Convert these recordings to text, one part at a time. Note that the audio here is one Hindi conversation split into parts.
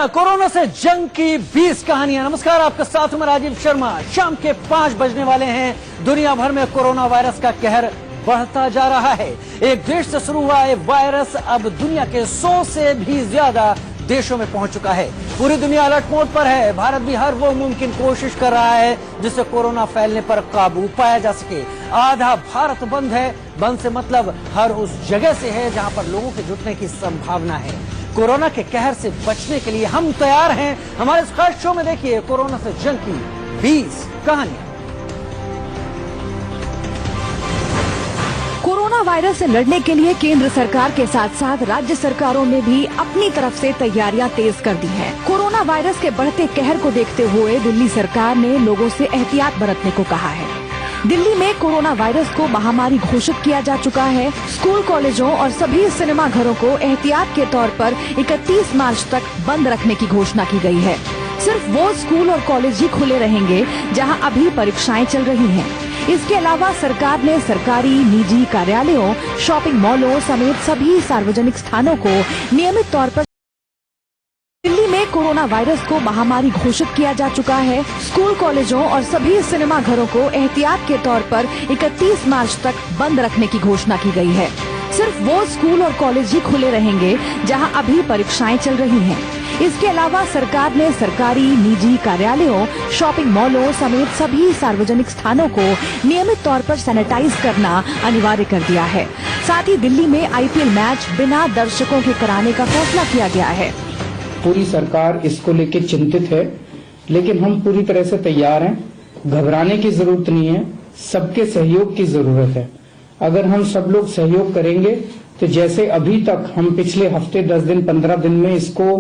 दुनिया कोरोना से जंग की 20 कहानियां। नमस्कार, आपका साथ हूं मैं राजीव शर्मा। शाम के 5 बजने वाले हैं। दुनिया भर में कोरोना वायरस का कहर बढ़ता जा रहा है। एक देश से शुरू हुआ ये वायरस अब दुनिया के 100 से भी ज्यादा देशों में पहुंच चुका है। पूरी दुनिया अलर्ट मोड पर है। भारत भी हर वो मुमकिन कोशिश कर रहा है जिससे कोरोना फैलने पर काबू पाया जा सके। आधा भारत बंद है। बंद से मतलब हर उस जगह से है जहां पर लोगों के जुटने की संभावना है। कोरोना के कहर से बचने के लिए हम तैयार हैं। हमारे इस खास शो में देखिए कोरोना से जंग की 20 कहानियां। कोरोना वायरस से लड़ने के लिए केंद्र सरकार के साथ साथ राज्य सरकारों ने भी अपनी तरफ से तैयारियां तेज कर दी हैं। कोरोना वायरस के बढ़ते कहर को देखते हुए दिल्ली सरकार ने लोगों से एहतियात बरतने को कहा है। दिल्ली में कोरोना वायरस को महामारी घोषित किया जा चुका है। स्कूल, कॉलेजों और सभी सिनेमा घरों को एहतियात के तौर पर 31 मार्च तक बंद रखने की घोषणा की गई है। सिर्फ वो स्कूल और कॉलेज ही खुले रहेंगे जहां अभी परीक्षाएं चल रही हैं। इसके अलावा सरकार ने सरकारी, निजी कार्यालयों, शॉपिंग मॉलों समेत सभी सार्वजनिक स्थानों को नियमित तौर पर दिल्ली में कोरोना वायरस को महामारी घोषित किया जा चुका है। स्कूल, कॉलेजों और सभी सिनेमा घरों को एहतियात के तौर पर 31 मार्च तक बंद रखने की घोषणा की गई है। सिर्फ वो स्कूल और कॉलेज ही खुले रहेंगे जहां अभी परीक्षाएं चल रही हैं। इसके अलावा सरकार ने सरकारी, निजी कार्यालयों, शॉपिंग मॉलों समेत सभी सार्वजनिक स्थानों को नियमित तौर पर सैनिटाइज करना अनिवार्य कर दिया है। साथ ही दिल्ली में IPL मैच बिना दर्शकों के कराने का फैसला किया गया है। पूरी सरकार इसको लेके चिंतित है, लेकिन हम पूरी तरह से तैयार हैं। घबराने की जरूरत नहीं है, सबके सहयोग की जरूरत है। अगर हम सब लोग सहयोग करेंगे तो जैसे अभी तक हम पिछले हफ्ते 10 दिन 15 दिन में इसको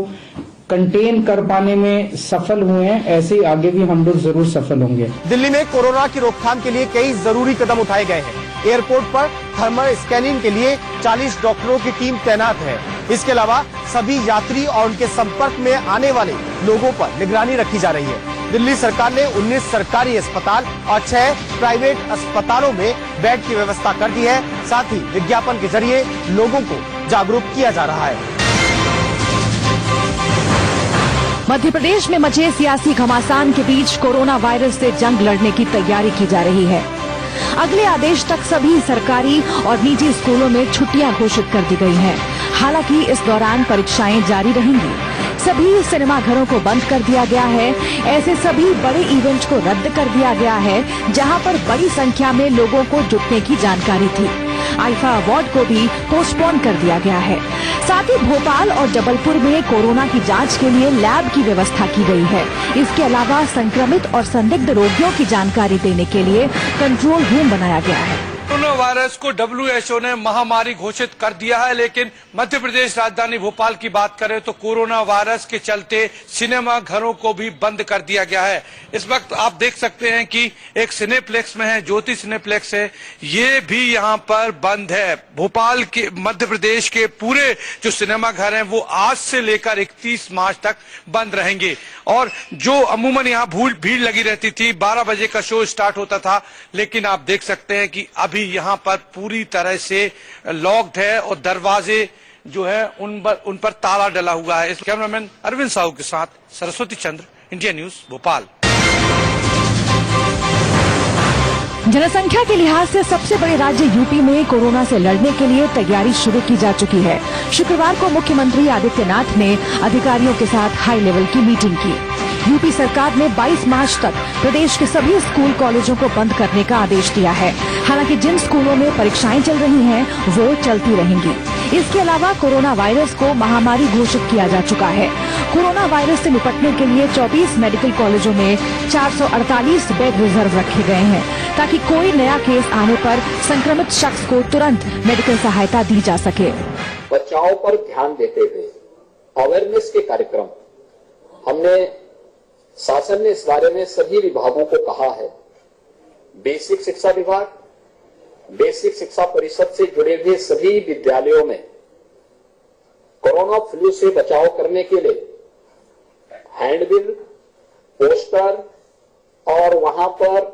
कंटेन कर पाने में सफल हुए हैं, ऐसे ही आगे भी हम लोग जरूर सफल होंगे। दिल्ली में कोरोना की रोकथाम के लिए कई जरूरी कदम उठाए गए हैं। एयरपोर्ट पर थर्मल स्कैनिंग के लिए 40 डॉक्टरों की टीम तैनात है। इसके अलावा सभी यात्री और उनके संपर्क में आने वाले लोगों पर निगरानी रखी जा रही है। दिल्ली सरकार ने 19 सरकारी अस्पताल और 6 प्राइवेट अस्पतालों में बेड की व्यवस्था कर दी है। साथ ही विज्ञापन के जरिए लोगों को जागरूक किया जा रहा है। मध्य प्रदेश में मचे सियासी घमासान के बीच कोरोना वायरस से जंग लड़ने की तैयारी की जा रही है। अगले आदेश तक सभी सरकारी और निजी स्कूलों में छुट्टियां घोषित कर दी गई हैं। हालांकि इस दौरान परीक्षाएं जारी रहेंगी। सभी सिनेमा घरों को बंद कर दिया गया है। ऐसे सभी बड़े इवेंट को रद्द कर दिया गया है जहां पर बड़ी संख्या में लोगों को जुटने की जानकारी थी। आईफा अवार्ड को भी पोस्टपोन कर दिया गया है। साथ ही भोपाल और जबलपुर में कोरोना की जांच के लिए लैब की व्यवस्था की गई है। इसके अलावा संक्रमित और संदिग्ध रोगियों की जानकारी देने के लिए कंट्रोल रूम बनाया गया है। कोरोना वायरस को WHO ने महामारी घोषित कर दिया है, लेकिन मध्य प्रदेश राजधानी भोपाल की बात करें तो कोरोना वायरस के चलते सिनेमा घरों को भी बंद कर दिया गया है। इस वक्त आप देख सकते हैं कि एक सिनेप्लेक्स में है, ज्योति सिनेप्लेक्स है, ये भी यहाँ पर बंद है। भोपाल के, मध्य प्रदेश के पूरे जो सिनेमा घर हैं वो आज से लेकर 31 मार्च तक बंद रहेंगे। और जो अमूमन यहाँ भीड़ लगी रहती थी, 12 बजे का शो स्टार्ट होता था, लेकिन आप देख सकते हैं कि अभी यहाँ पर पूरी तरह से लॉक्ड है और दरवाजे जो है उन पर ताला डला हुआ है। इस कैमरामैन अरविंद साहू के साथ सरस्वती चंद्र, इंडिया न्यूज, भोपाल। जनसंख्या के लिहाज से सबसे बड़े राज्य यूपी में कोरोना से लड़ने के लिए तैयारी शुरू की जा चुकी है। शुक्रवार को मुख्यमंत्री आदित्यनाथ ने अधिकारियों के साथ हाई लेवल की मीटिंग की। यूपी सरकार ने 22 मार्च तक प्रदेश के सभी स्कूल, कॉलेजों को बंद करने का आदेश दिया है। हालांकि जिन स्कूलों में परीक्षाएं चल रही हैं, वो चलती रहेंगी। इसके अलावा कोरोना वायरस को महामारी घोषित किया जा चुका है। कोरोना वायरस से निपटने के लिए 24 मेडिकल कॉलेजों में 448 बेड रिजर्व रखे गए हैं, ताकि कोई नया केस आने पर संक्रमित शख्स को तुरंत मेडिकल सहायता दी जा सके। बचाव पर ध्यान देते हुए अवेयरनेस के कार्यक्रम हमने, शासन ने इस बारे में सभी विभागों को कहा है। बेसिक शिक्षा विभाग, बेसिक शिक्षा परिषद से जुड़े हुए सभी विद्यालयों में कोरोना फ्लू से बचाव करने के लिए हैंडबिल, पोस्टर और वहां पर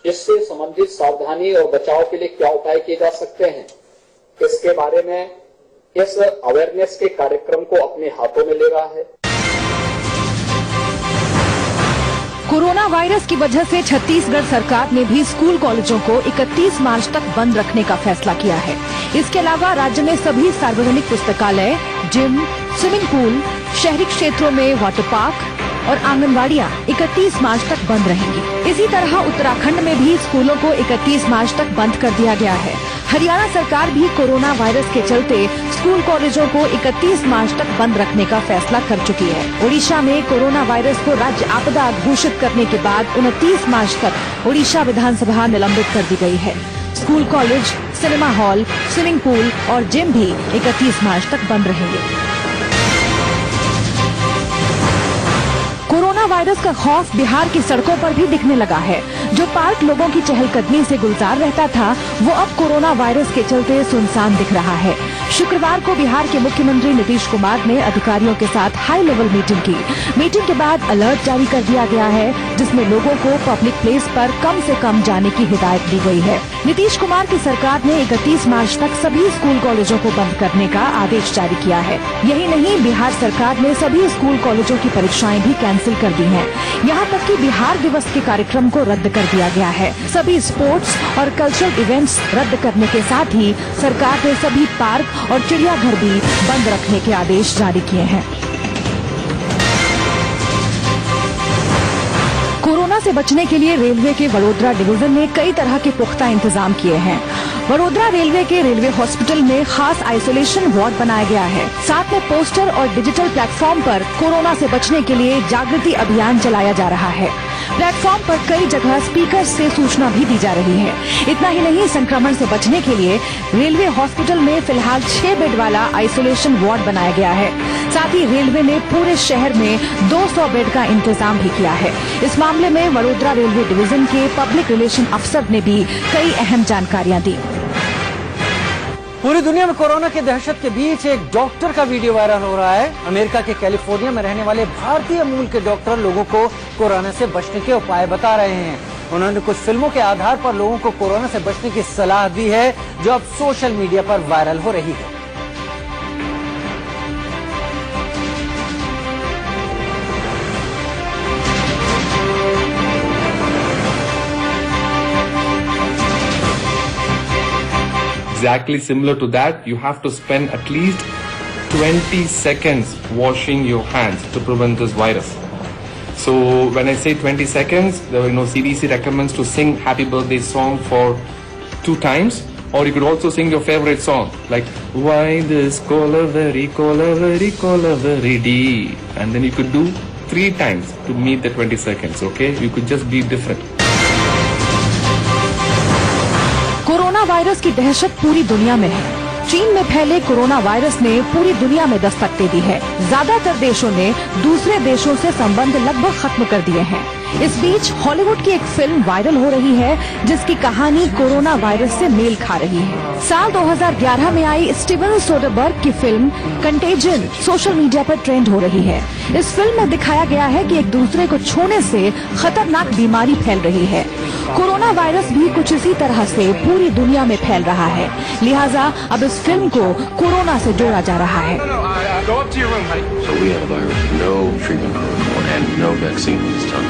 इससे संबंधित सावधानी और बचाव के लिए क्या उपाय किए जा सकते हैं, इसके बारे में इस अवेयरनेस के कार्यक्रम को अपने हाथों में ले रहा है। कोरोना वायरस की वजह से छत्तीसगढ़ सरकार ने भी स्कूल कॉलेजों को 31 मार्च तक बंद रखने का फैसला किया है। इसके अलावा राज्य में सभी सार्वजनिक पुस्तकालय, जिम, स्विमिंग पूल, शहरी क्षेत्रों में वाटर पार्क और आंगनवाड़ियां 31 मार्च तक बंद रहेंगी। इसी तरह उत्तराखंड में भी स्कूलों को 31 मार्च तक बंद कर दिया गया है। हरियाणा सरकार भी कोरोना वायरस के चलते स्कूल कॉलेजों को 31 मार्च तक बंद रखने का फैसला कर चुकी है। ओडिशा में कोरोना वायरस को राज्य आपदा घोषित करने के बाद 29 मार्च तक ओडिशा विधानसभा निलंबित कर दी गई है। School, college, cinema hall, swimming pool और जिम भी 31 मार्च तक बंद रहेंगे। कोरोना वायरस का खौफ बिहार की सड़कों पर भी दिखने लगा है। जो पार्क लोगों की चहलकदमी से गुलजार रहता था, वो अब कोरोना वायरस के चलते सुनसान दिख रहा है। शुक्रवार को बिहार के मुख्यमंत्री नीतीश कुमार ने अधिकारियों के साथ हाई लेवल मीटिंग की। मीटिंग के बाद अलर्ट जारी कर दिया गया है, जिसमें लोगों को पब्लिक प्लेस पर कम से कम जाने की हिदायत दी गई है। नीतीश कुमार की सरकार ने 31 मार्च तक सभी स्कूल कॉलेजों को बंद करने का आदेश जारी किया है। यही नहीं, बिहार सरकार ने सभी स्कूल कॉलेजों की परीक्षाएं भी कैंसिल कर दी हैं। यहाँ तक कि बिहार दिवस के कार्यक्रम को रद्द कर दिया गया है। सभी स्पोर्ट्स और कल्चरल इवेंट्स रद्द करने के साथ ही सरकार ने सभी पार्क और चिड़ियाघर भी बंद रखने के आदेश जारी किए हैं। कोरोना से बचने के लिए रेलवे के वडोदरा डिवीजन ने कई तरह के पुख्ता इंतजाम किए हैं। वडोदरा रेलवे के रेलवे हॉस्पिटल में खास आइसोलेशन वार्ड बनाया गया है। साथ में पोस्टर और डिजिटल प्लेटफॉर्म पर कोरोना से बचने के लिए जागृति अभियान चलाया जा रहा है। प्लेटफॉर्म पर कई जगह स्पीकर से सूचना भी दी जा रही है। इतना ही नहीं, संक्रमण से बचने के लिए रेलवे हॉस्पिटल में फिलहाल 6 बेड वाला आइसोलेशन वार्ड बनाया गया है। साथ ही रेलवे ने पूरे शहर में 200 बेड का इंतजाम भी किया है। इस मामले में वडोदरा रेलवे डिवीजन के पब्लिक रिलेशन अफसर ने भी कई अहम जानकारियां दी। पूरी दुनिया में कोरोना की दहशत के बीच एक डॉक्टर का वीडियो वायरल हो रहा है। अमेरिका के कैलिफोर्निया में रहने वाले भारतीय मूल के डॉक्टर लोगों को कोरोना से बचने के उपाय बता रहे हैं। उन्होंने कुछ फिल्मों के आधार पर लोगों को कोरोना से बचने की सलाह दी है, जो अब सोशल मीडिया पर वायरल हो रही है। Exactly similar to that, you have to spend at least 20 seconds washing your hands to prevent this virus. So when I say 20 seconds, CDC recommends to sing Happy Birthday song for 2 times, or you could also sing your favorite song like Why this color very deep, and then you could do 3 times to meet the 20 seconds. Okay, you could just be different. Corona virus की दहशत पूरी दुनिया में है। चीन में फैले कोरोना वायरस ने पूरी दुनिया में दस्तक दे दी है। ज्यादातर देशों ने दूसरे देशों से संबंध लगभग खत्म कर दिए हैं। इस बीच हॉलीवुड की एक फिल्म वायरल हो रही है, जिसकी कहानी कोरोना वायरस से मेल खा रही है। साल 2011 में आई स्टीवन सोडरबर्ग की फिल्म कंटेजियन सोशल मीडिया पर ट्रेंड हो रही है। इस फिल्म में दिखाया गया है कि एक दूसरे को छूने से खतरनाक बीमारी फैल रही है। कोरोना वायरस भी कुछ इसी तरह से पूरी दुनिया में फैल रहा है, लिहाजा अब इस फिल्म को कोरोना से जोड़ा जा रहा है। So we have a virus, no treatment protocol and no vaccine this time.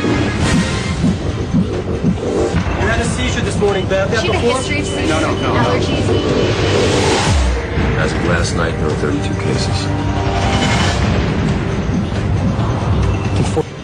You had a seizure this morning, Bev. She had a history of seizures, allergies. As of last night, there were 32 cases.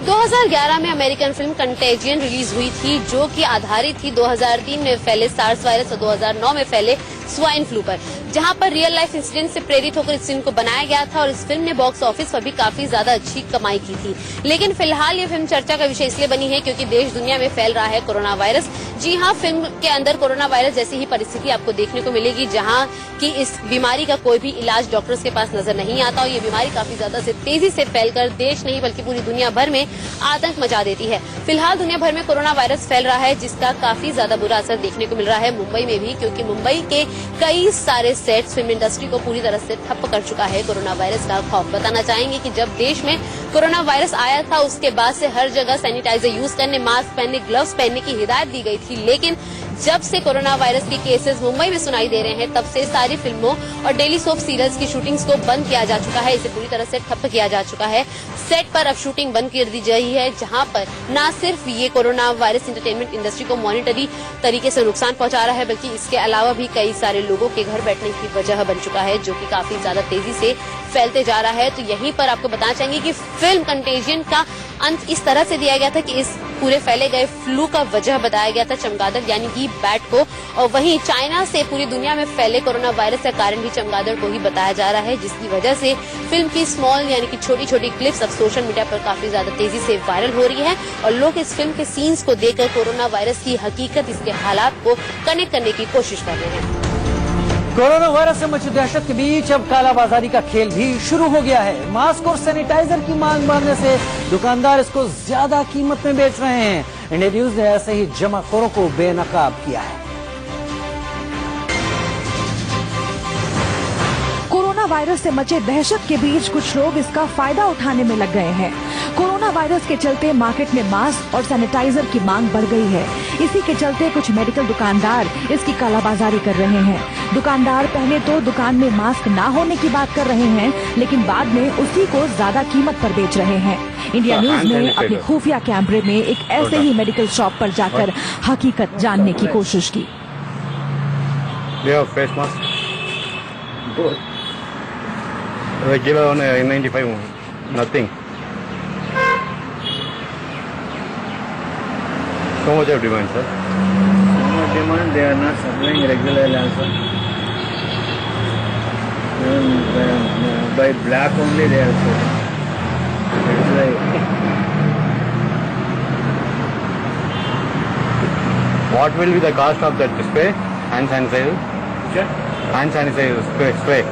2011 में अमेरिकन फिल्म कंटेजियन रिलीज हुई थी, जो कि आधारित थी 2003 में फैले सार्स वायरस और 2009 में फैले स्वाइन फ्लू पर, जहां पर रियल लाइफ इंसिडेंट से प्रेरित होकर इस फिल्म को बनाया गया था और इस फिल्म ने बॉक्स ऑफिस पर भी काफी ज्यादा अच्छी कमाई की थी। लेकिन फिलहाल ये फिल्म चर्चा का विषय इसलिए बनी है क्योंकि देश दुनिया में फैल रहा है कोरोना वायरस। जी हाँ, फिल्म के अंदर कोरोना वायरस जैसी ही परिस्थिति आपको देखने को मिलेगी, जहाँ की इस बीमारी का कोई भी इलाज डॉक्टर्स के पास नजर नहीं आता और ये बीमारी काफी ज्यादा तेजी से फैलकर देश नहीं बल्कि पूरी दुनिया भर में आतंक मचा देती है। फिलहाल दुनिया भर में कोरोना वायरस फैल रहा है, जिसका काफी ज्यादा बुरा असर देखने को मिल रहा है मुंबई में भी, क्योंकि मुंबई के कई सारे सेट्स फिल्म इंडस्ट्री को पूरी तरह से ठप कर चुका है कोरोना वायरस का खौफ। बताना चाहेंगे कि जब देश में कोरोना वायरस आया था, उसके बाद से हर जगह सैनिटाइजर यूज करने, मास्क पहनने, ग्लव्स पहनने की हिदायत दी गई थी। लेकिन जब से कोरोना वायरस के केसेस मुंबई में सुनाई दे रहे हैं, तब से सारी फिल्मों और डेली सोप सीरियल्स की शूटिंग्स को बंद किया जा चुका है। इसे पूरी तरह से ठप किया जा चुका है। सेट पर अब शूटिंग बंद कर दी गई है, जहां पर न सिर्फ ये कोरोना वायरस एंटरटेनमेंट इंडस्ट्री को मॉनिटरी तरीके से नुकसान पहुंचा रहा है, बल्कि इसके अलावा भी कई सारे लोगों के घर बैठने की वजह बन चुका है, जो कि काफी ज्यादा तेजी से फैलते जा रहा है। तो यहीं पर आपको बताना चाहेंगे कि फिल्म कंटेजियन का अंत इस तरह से दिया गया था कि इस पूरे फैले गए फ्लू का वजह बताया गया था चमगादड़ यानी कि बैट को, और वहीं चाइना से पूरी दुनिया में फैले कोरोना वायरस का कारण भी चमगादड़ को ही बताया जा रहा है, जिसकी वजह से फिल्म की स्मॉल यानी कि छोटी छोटी क्लिप्स अब सोशल मीडिया पर काफी ज्यादा तेजी से वायरल हो रही है और लोग इस फिल्म के सीन्स को देखकर कोरोना वायरस की हकीकत, इसके हालात को कनेक्ट करने की कोशिश कर रहे हैं। कोरोना वायरस से मची दहशत के बीच अब कालाबाजारी का खेल भी शुरू हो गया है। मास्क और सैनिटाइजर की मांग बढ़ने से दुकानदार इसको ज्यादा कीमत में बेच रहे हैं। इंडिया न्यूज ने ऐसे ही जमाखोरों को बेनकाब किया है। कोरोना वायरस से मचे दहशत के बीच कुछ लोग इसका फायदा उठाने में लग गए हैं। कोरोना वायरस के चलते मार्केट में मास्क और सैनिटाइजर की मांग बढ़ गई है। इसी के चलते कुछ मेडिकल दुकानदार इसकी कालाबाजारी कर रहे हैं। दुकानदार पहले तो दुकान में मास्क ना होने की बात कर रहे हैं, लेकिन बाद में उसी को ज्यादा कीमत पर बेच रहे हैं। इंडिया न्यूज ने अपने खुफिया कैमरे में एक ऐसे ही मेडिकल शॉप पर जाकर हकीकत जानने की कोशिश की। Regular on 95, nothing. So much of demand, sir. So much demand, they are not supplying regularly also. By black only they are selling. It's like... What will be the cost of that spray? Hand sanitizer? Sure. Hand sanitizer spray.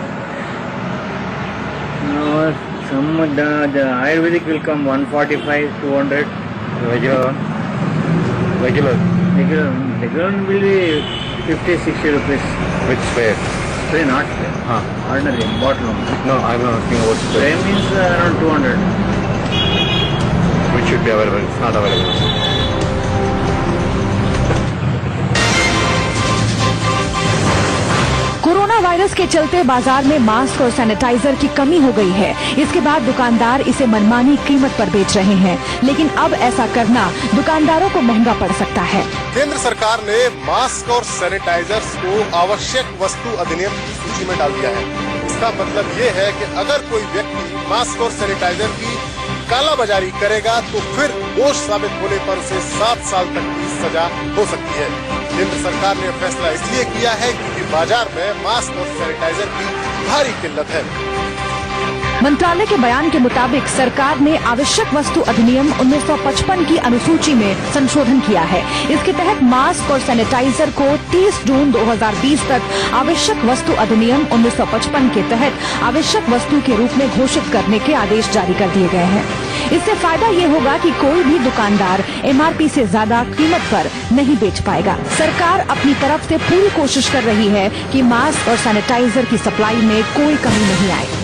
No, the Ayurvedic will come 145, 200. Regular one? Regular. Regular one will be 50, 60 rupees. Which spray? Spray, not spray. Ordinary, bottle one. No, I'm not asking about spray. Spray means around 200. Which should be available? It's not available. Corona virus के चलते बाजार में मास्क और सैनिटाइजर की कमी हो गई है। इसके बाद दुकानदार इसे मनमानी कीमत पर बेच रहे हैं, लेकिन अब ऐसा करना दुकानदारों को महंगा पड़ सकता है। केंद्र सरकार ने मास्क और सैनिटाइजर्स को आवश्यक वस्तु अधिनियम की सूची में डाल दिया है। इसका मतलब ये है कि अगर कोई व्यक्ति मास्क और सैनिटाइजर की कालाबाजारी करेगा तो फिर दोष साबित होने पर उसे 7 साल तक की सजा हो सकती है। केंद्र सरकार ने फैसला इसलिए किया है क्योंकि बाजार में मास्क और सैनिटाइजर की भारी किल्लत है। मंत्रालय के बयान के मुताबिक सरकार ने आवश्यक वस्तु अधिनियम 1955 की अनुसूची में संशोधन किया है। इसके तहत मास्क और सैनिटाइजर को 30 जून 2020 तक आवश्यक वस्तु अधिनियम 1955 के तहत आवश्यक वस्तु के रूप में घोषित करने के आदेश जारी कर दिए गए हैं। इससे फायदा ये होगा कि कोई भी दुकानदार MRP से ज्यादा कीमत पर नहीं बेच पाएगा। सरकार अपनी तरफ से पूरी कोशिश कर रही है कि मास्क और सैनिटाइजर की सप्लाई में कोई कमी नहीं आए।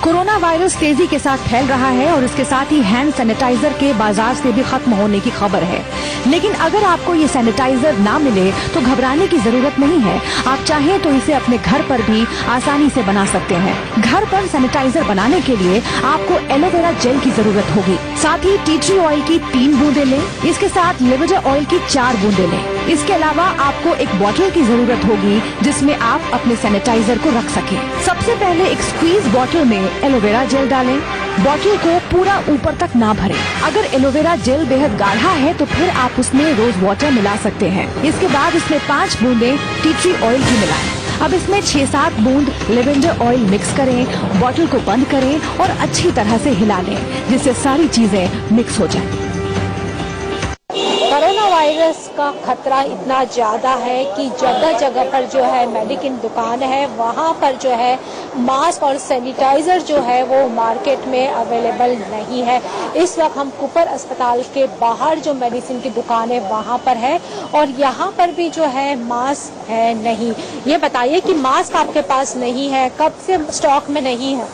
कोरोना वायरस तेजी के साथ फैल रहा है और इसके साथ ही हैंड सैनिटाइजर के बाजार से भी खत्म होने की खबर है। लेकिन अगर आपको ये सैनिटाइजर ना मिले तो घबराने की जरूरत नहीं है। आप चाहें तो इसे अपने घर पर भी आसानी से बना सकते हैं। घर पर सैनिटाइजर बनाने के लिए आपको एलोवेरा जेल की जरूरत होगी। साथ ही टी ट्री ऑयल की 3 बूंदे लें। इसके साथ लेवेंडर ऑयल की 4 बूंदे लें। इसके अलावा आपको एक बोतल की जरूरत होगी जिसमें आप अपने सैनिटाइजर को रख सकें। सबसे पहले एक स्क्वीज बोतल में एलोवेरा जेल डालें। बोतल को पूरा ऊपर तक ना भरें। अगर एलोवेरा जेल बेहद गाढ़ा है तो फिर आप उसमें रोज वाटर मिला सकते हैं। इसके बाद इसमें 5 बूंदे टी ट्री ऑयल की मिलाएं। अब इसमें 6-7 बूंद लेवेंडर ऑयल मिक्स करें, बोतल को बंद करें और अच्छी तरह से हिला लें, जिससे सारी चीजें मिक्स हो जाएं। कोरोना वायरस का खतरा इतना ज़्यादा है कि जगह जगह पर जो है मेडिसिन दुकान है, वहाँ पर जो है मास्क और सैनिटाइजर जो है वो मार्केट में अवेलेबल नहीं है। इस वक्त हम कुपर अस्पताल के बाहर जो मेडिसिन की दुकान है वहाँ पर है और यहाँ पर भी जो है मास्क है नहीं। ये बताइए कि मास्क आपके पास नहीं है, कब से स्टॉक में नहीं है?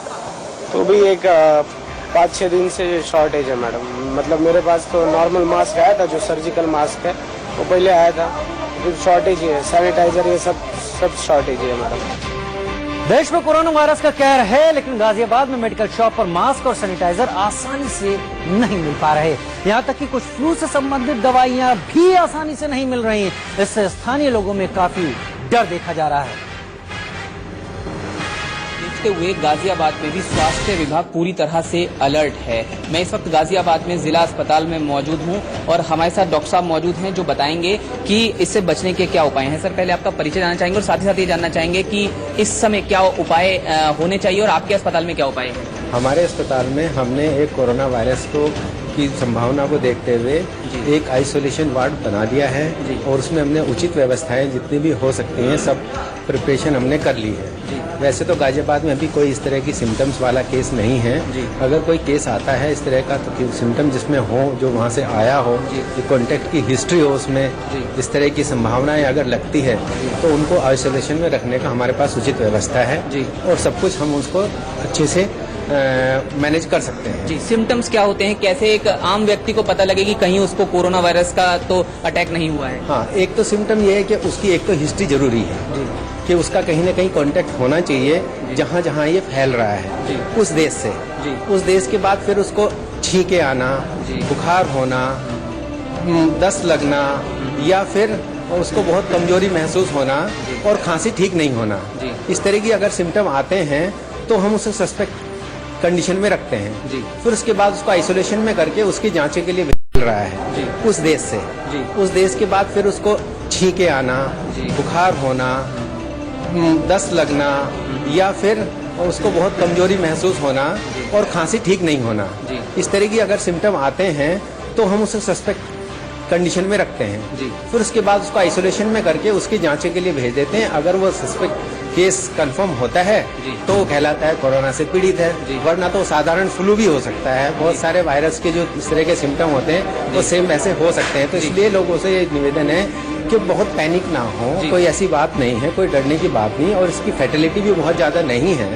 तो भी एक 5-6 दिन से शॉर्टेज है मैडम। मतलब मेरे पास तो नॉर्मल मास्क आया था, जो सर्जिकल मास्क है वो पहले आया था, फिर शॉर्टेज है। सैनिटाइजर ये सब शॉर्टेज है मैडम। देश में कोरोना वायरस का कहर है, लेकिन गाजियाबाद में मेडिकल शॉप पर मास्क और सैनिटाइजर आसानी से नहीं मिल पा रहे। यहाँ तक कि कुछ फ्लू से संबंधित दवाइयाँ भी आसानी से नहीं मिल रही। इससे स्थानीय लोगों में काफी डर देखा जा रहा है। देखते हुए गाजियाबाद में भी स्वास्थ्य विभाग पूरी तरह से अलर्ट है। मैं इस वक्त गाजियाबाद में जिला अस्पताल में मौजूद हूं और हमारे साथ डॉक्टर साहब मौजूद हैं जो बताएंगे कि इससे बचने के क्या उपाय हैं। सर, पहले आपका परिचय जानना चाहेंगे और साथ ही साथ ये जानना चाहेंगे कि इस समय क्या उपाय होने चाहिए और आपके अस्पताल में क्या उपाय है। हमारे अस्पताल में हमने एक कोरोना वायरस की संभावना को देखते हुए एक आइसोलेशन वार्ड बना दिया है और उसमें हमने उचित व्यवस्थाएं जितनी भी हो सकती हैं सब प्रिपरेशन हमने कर ली है। वैसे तो गाजियाबाद में अभी कोई इस तरह की सिम्टम्स वाला केस नहीं है। अगर कोई केस आता है इस तरह का तो सिम्टम जिसमें हो, जो वहाँ से आया हो, कॉन्टैक्ट की हिस्ट्री हो, उसमें इस तरह की संभावनाएं अगर लगती है तो उनको आइसोलेशन में रखने का हमारे पास उचित व्यवस्था है और सब कुछ हम उसको अच्छे से मैनेज कर सकते हैं। जी, सिम्टम्स क्या होते हैं, कैसे एक आम व्यक्ति को पता लगे कि कहीं उसको कोरोना वायरस का तो अटैक नहीं हुआ है? हाँ, एक तो सिम्टम ये है कि उसकी एक तो हिस्ट्री जरूरी है कि उसका कहीं ना कहीं कांटेक्ट होना चाहिए जहाँ जहाँ ये फैल रहा है उस देश से। उस देश के बाद फिर उसको छींके आना, बुखार होना, दस्त लगना या फिर उसको बहुत कमजोरी महसूस होना और खांसी ठीक नहीं होना, इस तरह की अगर सिम्टम आते हैं तो हम उसे सस्पेक्ट कंडीशन में रखते हैं। फिर उसके बाद उसको आइसोलेशन में करके उसकी जांच के लिए भेज रहा है उस देश से। उस देश के बाद फिर उसको छींके आना, बुखार होना, दस्त लगना या फिर उसको बहुत कमजोरी महसूस होना और खांसी ठीक नहीं होना, इस तरह की अगर सिम्टम आते हैं तो हम उसे सस्पेक्ट कंडीशन में रखते हैं। फिर उसके बाद उसको आइसोलेशन में करके उसकी जांच के लिए भेज देते हैं। अगर वो सस्पेक्ट केस कंफर्म होता है तो वो कहलाता है कोरोना से पीड़ित है, वरना तो साधारण फ्लू भी हो सकता है। बहुत सारे वायरस के जो इस तरह के सिम्टम होते हैं वो सेम वैसे हो सकते हैं। तो इसलिए लोगों से ये निवेदन है कि बहुत पैनिक ना हो, कोई ऐसी बात नहीं है, कोई डरने की बात नहीं। और इसकी फैटिलिटी भी बहुत ज्यादा नहीं है,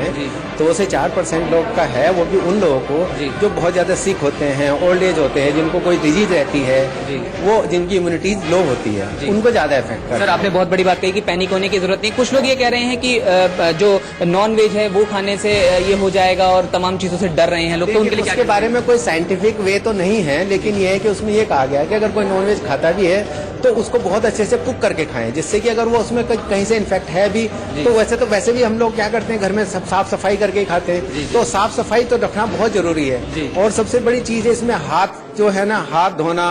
2 से 4% लोग का है, वो भी उन लोगों को जो बहुत ज्यादा सिक होते हैं, ओल्ड एज होते हैं, जिनको कोई डिजीज रहती है, वो जिनकी इम्यूनिटी लो होती है, उनको ज्यादा इफेक्ट करता है। सर, आपने बहुत बड़ी बात कही कि पैनिक होने की जरूरत नहीं। कुछ लोग ये कह रहे हैं कि जो नॉन वेज है वो खाने से ये हो जाएगा और तमाम चीजों से डर रहे हैं लोग, तो उनके लिए उसके बारे में कोई साइंटिफिक वे तो नहीं है, लेकिन ये है कि उसमें ये कहा गया कि अगर कोई नॉन वेज खाता भी है तो उसको बहुत अच्छे से कुक करके खाएं, जिससे कि अगर वो उसमें कहीं से इन्फेक्ट है भी तो वैसे भी हम लोग क्या करते हैं घर में सब साफ सफाई करके ही खाते हैं। तो साफ सफाई तो रखना बहुत जरूरी है। और सबसे बड़ी चीज है इसमें हाथ जो है ना, हाथ धोना,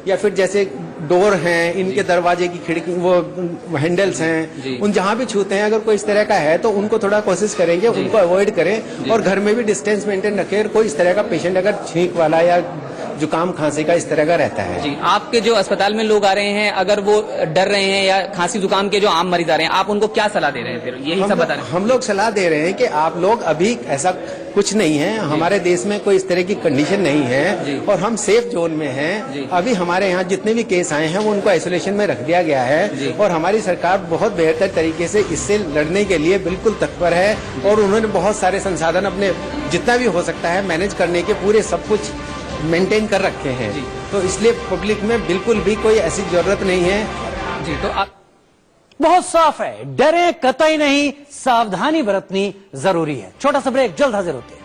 या फिर जैसे डोर हैं, इनके दरवाजे की खिड़की वो हैंडल्स हैं, उन जहां भी छूते हैं अगर कोई इस तरह का है तो उनको थोड़ा कोशिश करेंगे उनको अवॉइड करें और घर में भी डिस्टेंस मेंटेन रखें। कोई इस तरह का पेशेंट अगर छींक वाला या जुकाम खांसी का इस तरह का रहता है। जी, आपके जो अस्पताल में लोग आ रहे हैं, अगर वो डर रहे हैं या खांसी जुकाम के जो आम मरीज आ रहे हैं, आप उनको क्या सलाह दे रहे हैं? फिर यही सब बता रहे हैं। हम लोग सलाह दे रहे हैं कि आप लोग अभी ऐसा कुछ नहीं है, हमारे देश में कोई इस तरह की कंडीशन नहीं है और हम सेफ जोन में हैं। अभी हमारे यहाँ जितने भी केस आए हैं वो उनको आइसोलेशन में रख दिया गया है और हमारी सरकार बहुत बेहतर तरीके से इससे लड़ने के लिए बिल्कुल तत्पर है और उन्होंने बहुत सारे संसाधन अपने जितना भी हो सकता है मैनेज करने के पूरे सब कुछ मेंटेन कर रखे हैं। तो इसलिए पब्लिक में बिल्कुल भी कोई ऐसी जरूरत नहीं है। जी, तो आप बहुत साफ है, डरे कतई नहीं, सावधानी बरतनी जरूरी है। छोटा सा ब्रेक, जल्द हाजिर होते हैं।